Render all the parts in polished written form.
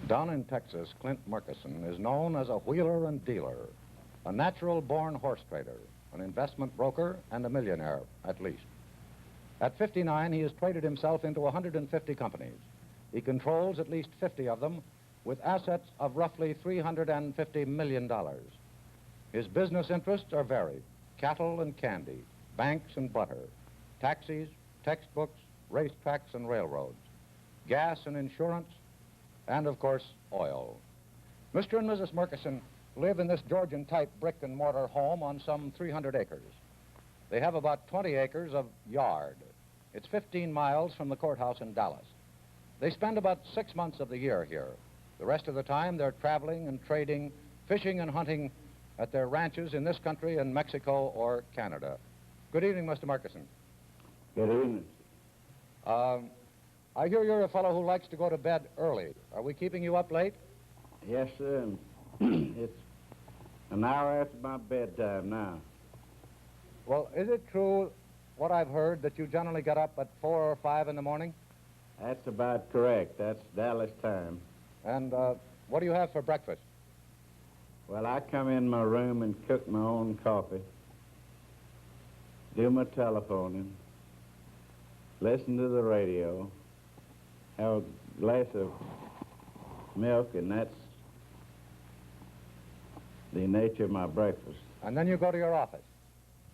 Down in Texas, Clint Murchison is known as a wheeler and dealer, a natural-born horse trader, an investment broker, and a millionaire, at least. At 59, he has traded himself into 150 companies. He controls at least 50 of them, with assets of roughly $350 million. His business interests are varied: cattle and candy, banks and butter, taxis, textbooks, racetracks and railroads, gas and insurance, and, of course, oil. Mr. and Mrs. Murchison live in this Georgian-type brick-and-mortar home on some 300 acres. They have about 20 acres of yard. It's 15 miles from the courthouse in Dallas. They spend about 6 months of the year here. The rest of the time, they're traveling and trading, fishing and hunting at their ranches in this country, in Mexico or Canada. Good evening, Mr. Murchison. Good evening. I hear you're a fellow who likes to go to bed early. Are we keeping you up late? Yes, sir. It's an hour after my bedtime now. Well, is it true, what I've heard, that you generally get up at 4 or 5 in the morning? That's about correct. That's Dallas time. And what do you have for breakfast? Well, I come in my room and cook my own coffee, do my telephoning, listen to the radio, have a glass of milk, and that's the nature of my breakfast. And then you go to your office?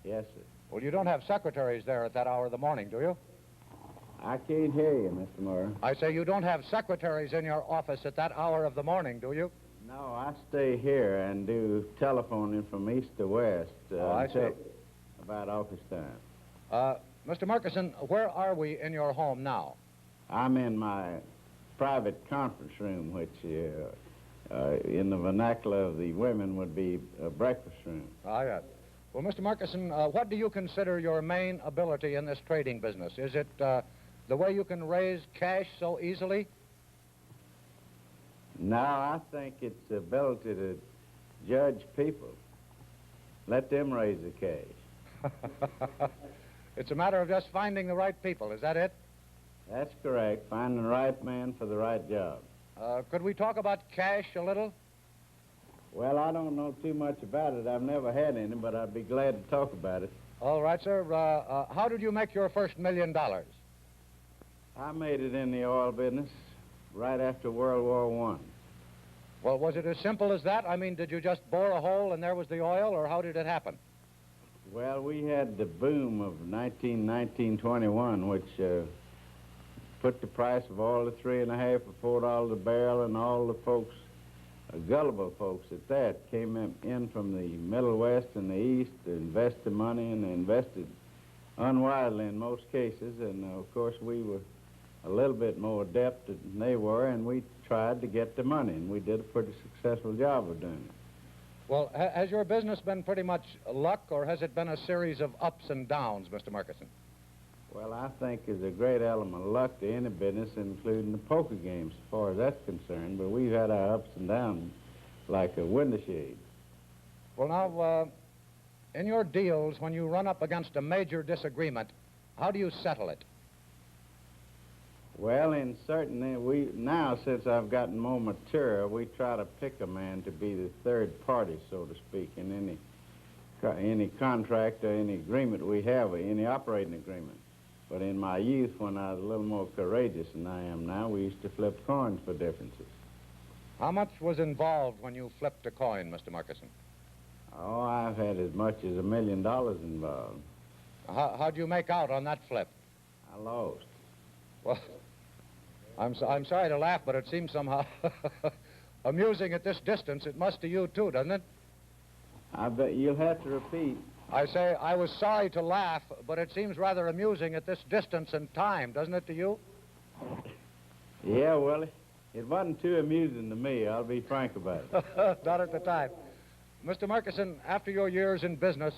Yes, sir. Well, you don't have secretaries there at that hour of the morning, do you? I can't hear you, Mr. Moore. I say you don't have secretaries in your office at that hour of the morning, do you? No, I stay here and do telephoning from east to west until about office time. Mr. Murchison, where are we in your home now? I'm in my private conference room, which in the vernacular of the women would be a breakfast room. Ah, yes. Well, Mr. Murchison, what do you consider your main ability in this trading business? Is it the way you can raise cash so easily? No, I think it's the ability to judge people. Let them raise the cash. It's a matter of just finding the right people, is that it? That's correct. Finding the right man for the right job. Could we talk about cash a little? Well, I don't know too much about it. I've never had any, but I'd be glad to talk about it. All right, sir. How did you make your first $1 million? I made it in the oil business right after World War I. Well, was it as simple as that? I mean, did you just bore a hole and there was the oil, or how did it happen? Well, we had the boom of 1921, which put the price of oil to $3.50 or $4 a barrel, and all the folks, gullible folks at that, came in from the Middle West and the East to invest the money, and they invested unwisely in most cases. And, of course, we were a little bit more adept than they were, and we tried to get the money, and we did a pretty successful job of doing it. Well, has your business been pretty much luck, or has it been a series of ups and downs, Mr. Murchison? Well, I think there's a great element of luck to any business, including the poker games, as far as that's concerned, but we've had our ups and downs like a window shade. Well, now, in your deals, when you run up against a major disagreement, how do you settle it? Well, now, since I've gotten more mature, we try to pick a man to be the third party, so to speak, in any contract or any agreement we have, or any operating agreement. But in my youth, when I was a little more courageous than I am now, we used to flip coins for differences. How much was involved when you flipped a coin, Mr. Murchison? Oh, I've had as much as $1 million involved. How'd you make out on that flip? I lost. Well, I'm sorry to laugh, but it seems somehow amusing at this distance. It must to you, too, doesn't it? I bet you'll have to repeat. I say I was sorry to laugh, but it seems rather amusing at this distance and time, doesn't it to you? Yeah, well, it wasn't too amusing to me, I'll be frank about it. Not at the time. Mr. Murchison, after your years in business,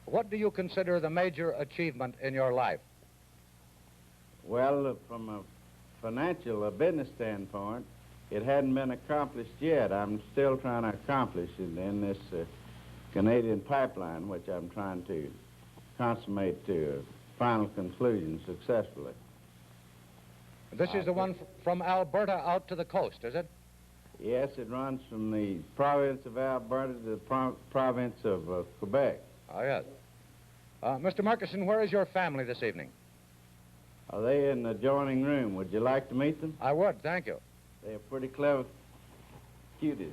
what do you consider the major achievement in your life? Well, from a financial, business standpoint, it hadn't been accomplished yet. I'm still trying to accomplish it in this Canadian pipeline, which I'm trying to consummate to a final conclusion successfully. This is the one from Alberta out to the coast, is it? Yes, it runs from the province of Alberta to the province of Quebec. Oh, yes. Mr. Murchison, where is your family this evening? Are they in the adjoining room? Would you like to meet them? I would, thank you. They're pretty clever cuties.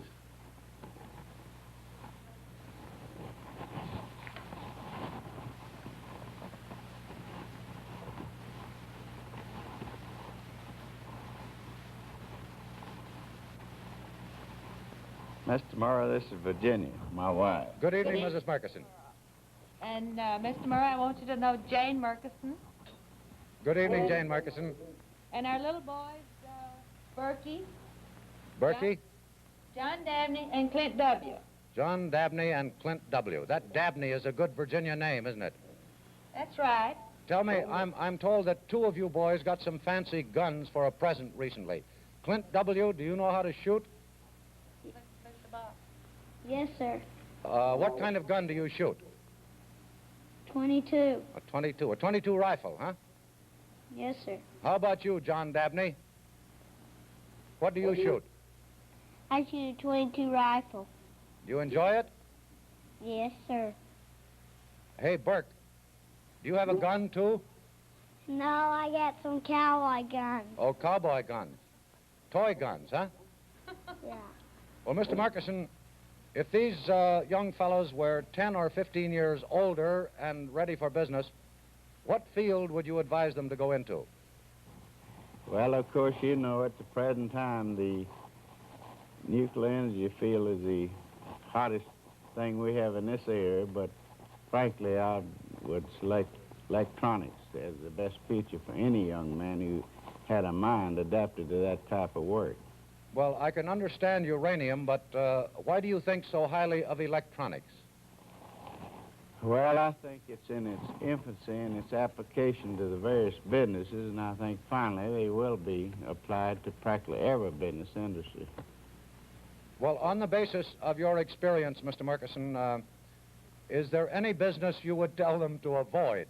Mr. Morrow, this is Virginia, my wife. Good evening, Mrs. Murchison. And, Mr. Murray, I want you to know Jane Murchison. Good evening, Jane Murchison. And our little boys, Berkey, Berkey? John Dabney, and Clint W. John Dabney and Clint W. That Dabney is a good Virginia name, isn't it? That's right. Tell me, I'm told that two of you boys got some fancy guns for a present recently. Clint W., do you know how to shoot? Mr. Bob. Yes, sir. What kind of gun do you shoot? 22. A 22. A 22 rifle, huh? Yes, sir. How about you, John Dabney? What do you shoot? I shoot a 22 rifle. Do you enjoy it? Yes, sir. Hey, Burke, do you have a gun, too? No, I got some cowboy guns. Oh, cowboy guns. Toy guns, huh? Yeah. Well, Mr. Murchison, if these young fellows were 10 or 15 years older and ready for business, what field would you advise them to go into? Well, of course, you know, at the present time, the nuclear energy field is the hottest thing we have in this area, but frankly, I would select electronics as the best future for any young man who had a mind adapted to that type of work. Well, I can understand uranium, but why do you think so highly of electronics? Well, I think it's in its infancy and its application to the various businesses, and I think finally they will be applied to practically every business industry. Well, on the basis of your experience, Mr. Murchison, is there any business you would tell them to avoid?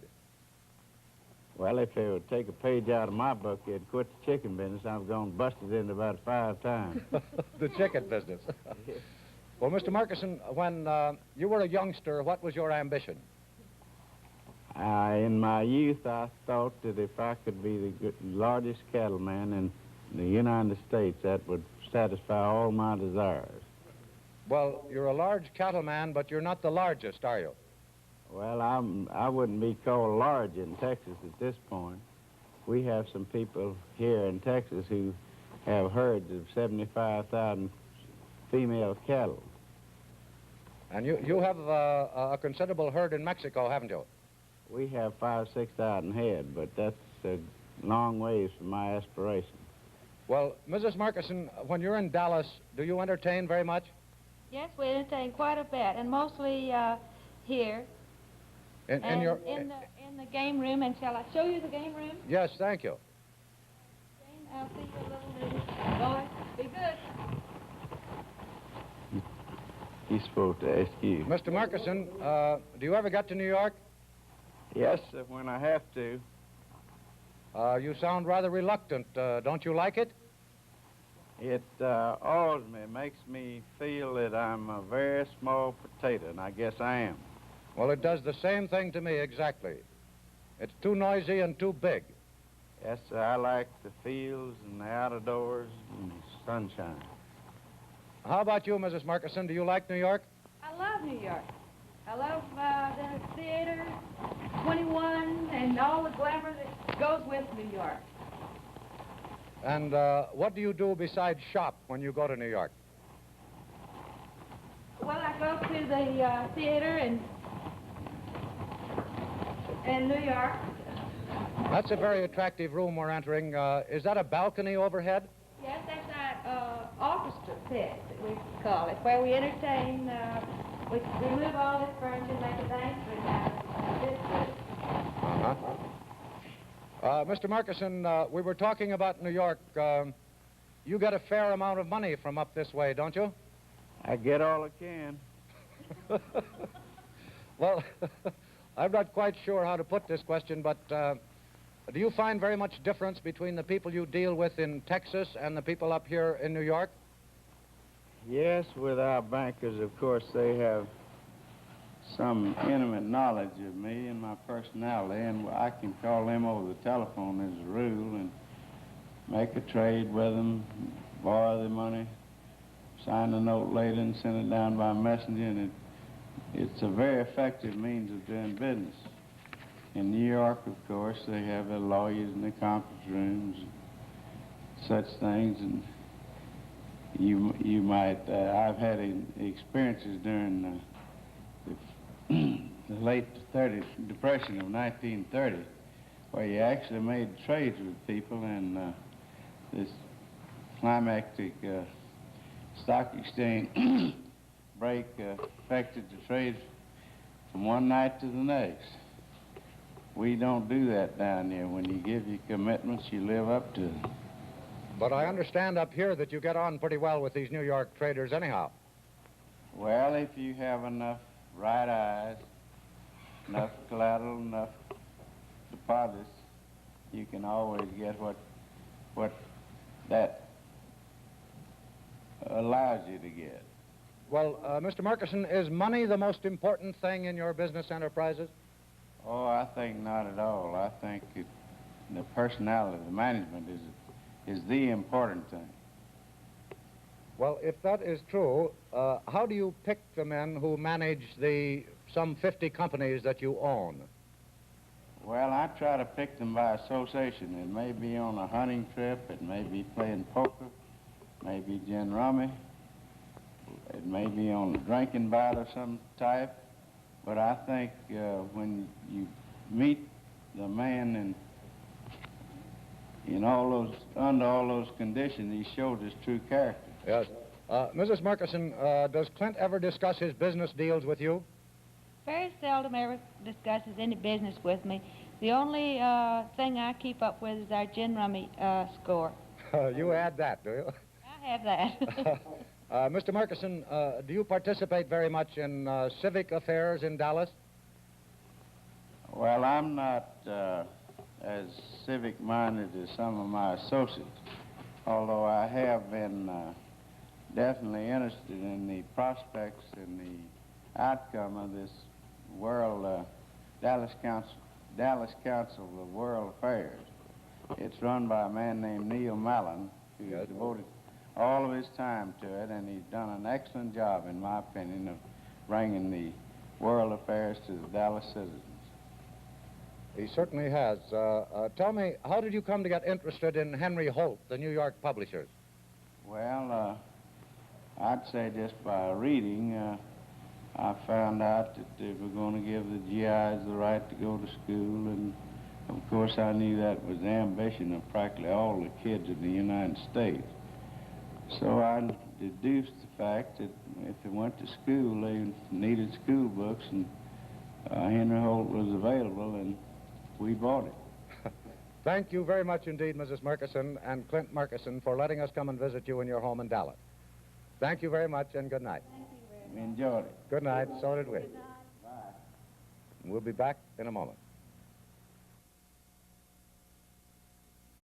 Well, if they would take a page out of my book, they'd quit the chicken business. I've gone busted into about 5 times. The chicken business. Well, Mr. Murchison, when you were a youngster, what was your ambition? In my youth, I thought that if I could be the largest cattleman in the United States, that would satisfy all my desires. Well, you're a large cattleman, but you're not the largest, are you? Well, I wouldn't be called large in Texas at this point. We have some people here in Texas who have herds of 75,000 female cattle. And you have a considerable herd in Mexico, haven't you? We have 5,000 or 6,000 head, but that's a long ways from my aspiration. Well, Mrs. Murchison, when you're in Dallas, do you entertain very much? Yes, we entertain quite a bit, and mostly here. In the game room, and shall I show you the game room? Yes, thank you. Jane, I'll see you a little later. Boys, be good. He's supposed to ask you. Mr. Murchison, do you ever get to New York? Yes, when I have to. You sound rather reluctant. Don't you like it? It awes me. It makes me feel that I'm a very small potato, and I guess I am. Well, it does the same thing to me exactly. It's too noisy and too big. Yes, sir, I like the fields and the outdoors and the sunshine. How about you, Mrs. Murchison? Do you like New York? I love New York. I love the theater, 21, and all the glamour that goes with New York. And what do you do besides shop when you go to New York? Well, I go to the theater in New York. That's a very attractive room we're entering. Is that a balcony overhead? Yes, that's our orchestra pit, that we call it, where we entertain. We remove all this furniture, make a dance room out of it. Uh-huh. Mr. Murchison, we were talking about New York. You get a fair amount of money from up this way, don't you? I get all I can. Well, I'm not quite sure how to put this question, but do you find very much difference between the people you deal with in Texas and the people up here in New York? Yes, with our bankers, of course, they have some intimate knowledge of me and my personality, and I can call them over the telephone as a rule and make a trade with them, borrow the money, sign a note later and send it down by messenger, and it's a very effective means of doing business. In New York, of course, they have their lawyers in the conference rooms, such things, and you might, I've had experiences during the late Depression of 1930, where you actually made trades with people, and this climactic stock exchange break affected the trade from one night to the next. We don't do that down here. When you give your commitments, you live up to them. But I understand up here that you get on pretty well with these New York traders anyhow. Well, if you have enough right eyes, enough collateral, enough deposits, you can always get what that allows you to get. Well, Mr. Murchison, is money the most important thing in your business enterprises? Oh, I think not at all. I think the personality, the management is the important thing. Well, if that is true, how do you pick the men who manage some 50 companies that you own? Well, I try to pick them by association. It may be on a hunting trip, it may be playing poker, it may be gin rummy, it may be on a drinking bout of some type. But I think when you meet the man under all those conditions, he shows his true character. Yes. Mrs. Murchison, does Clint ever discuss his business deals with you? Very seldom ever discusses any business with me. The only thing I keep up with is our gin rummy score. You add that, do you? I have that. Mr. Murchison, do you participate very much in civic affairs in Dallas? Well, I'm not as civic-minded as some of my associates, although I have been definitely interested in the prospects and the outcome of this Dallas Council of World Affairs. It's run by a man named Neil Mallon, who has devoted all of his time to it, and he's done an excellent job, in my opinion, of bringing the world affairs to the Dallas citizens. He certainly has. Tell me, how did you come to get interested in Henry Holt, the New York publishers? Well, I'd say just by reading, I found out that they were going to give the GIs the right to go to school, and of course I knew that was the ambition of practically all the kids in the United States. So I deduced the fact that if they went to school, they needed school books, and Henry Holt was available, and we bought it. Thank you very much indeed, Mrs. Murchison and Clint Murchison, for letting us come and visit you in your home in Dallas. Thank you very much, and good night. Thank you very much. We enjoyed it. Good night. So did we. Good night. Bye. We'll be back in a moment.